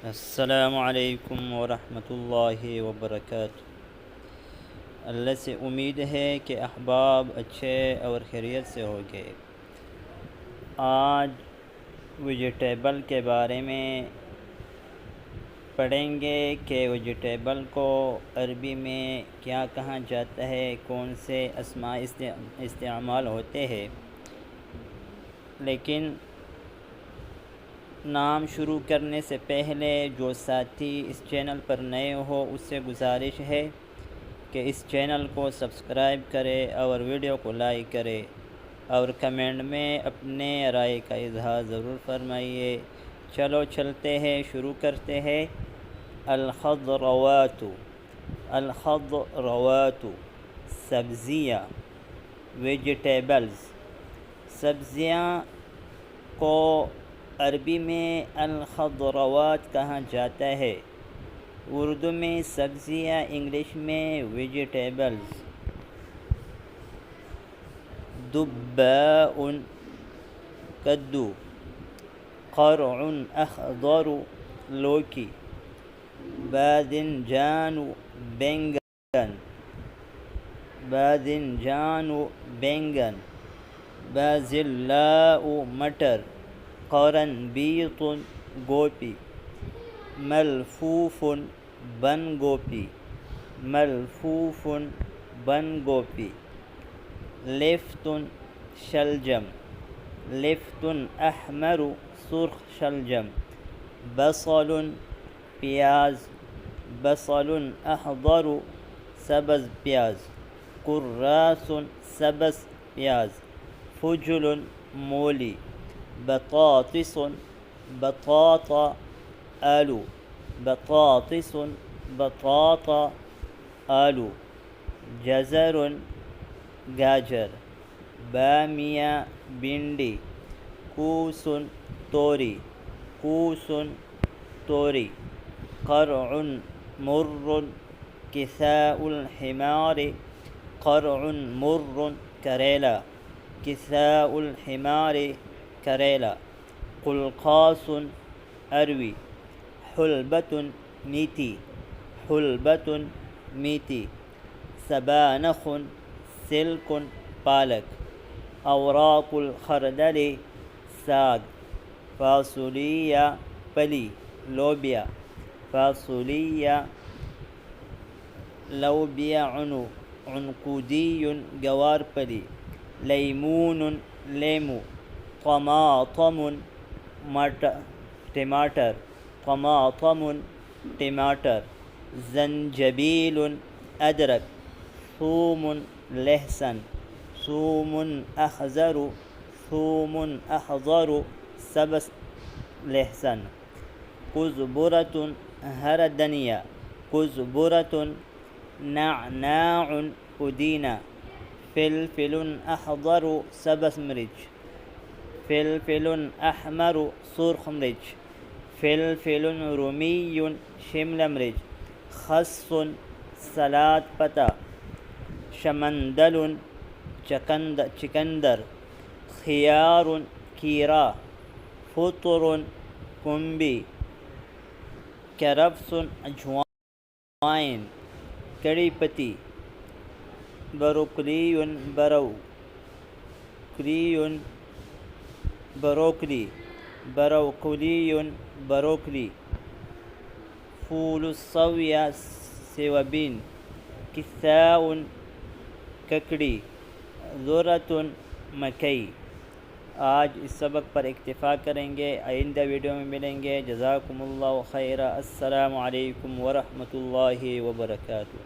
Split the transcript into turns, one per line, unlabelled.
السلام علیکم ورحمۃ اللہ وبرکاتہ۔ اللہ سے امید ہے کہ احباب اچھے اور خیریت سے ہو گئے۔ آج ویجیٹیبل کے بارے میں پڑھیں گے کہ ویجیٹیبل کو عربی میں کیا کہا جاتا ہے، کون سے اسماء استعمال ہوتے ہیں۔ لیکن نام شروع کرنے سے پہلے جو ساتھی اس چینل پر نئے ہو اس سے گزارش ہے کہ اس چینل کو سبسکرائب کرے اور ویڈیو کو لائک کرے اور کمنٹ میں اپنے رائے کا اظہار ضرور فرمائیے۔ چلو چلتے ہیں، شروع کرتے ہیں۔ الخضروات، الخضروات سبزیاں، ویجیٹیبلز۔ سبزیاں کو عربی میں الخضروات کہا جاتا ہے، اردو میں سبزیاں، انگلش میں ویجیٹیبلز۔ دباء کدو، قرع اخضر لوکی، باذنجان بینگن، باذنجان بینگن، بازلاء مٹر، قرنبیط گوبھی، ملفوف بند گوبھی، ملفوف بند گوبھی، لفت شلجم، لفت احمر سرخ شلجم، بصل پیاز، بصل اخضر سبز پیاز، کراث سبز پیاز، فجل مولی، بطاطس بطاطا آلو، بطاطس بطاطا آلو، جزر گاجر، بامیہ بھنڈی، کوس توری، کوس توری، قرع مر کساء الحمار، قرع مر کریلا، کساء الحمار کریلا، قلقاس اروی، حلبۃ میتھی، حلبۃ میتھی، سبانخ سلک پالک، اوراق الخردل ساگ، فاصلیہ پلی لوبیا، فاصلیہ لوبیا عنقودی گوار پلی، لیمون لیمو، طماطم ٹماٹر، طماطم ٹماٹر، زنجبیل ادرک، ثوم لہسن، ثوم اخضر، ثوم اخضر سبز لہسن، کزبرۃ ہرا دھنیا، کزبرۃ، نعناع پودینہ، فلفل اخضر سبز مرچ، فلفل احمر سرخ مرچ، فلفل رومی شملہ مرچ، خس سلاد پتہ، شمندل چقندر، خیار کھیرا، فطر کمبی، کرفس اجوائن، کڑی پتی، بروکلی بروکلی، بروکلی، فول الصویہ سویابین، کساء ککڑی، ذرۃ مکئی۔ آج اس سبق پر اکتفا کریں گے، آئندہ ویڈیو میں ملیں گے۔ جزاکم اللہ خیرا۔ السلام علیکم ورحمۃ اللہ وبرکاتہ۔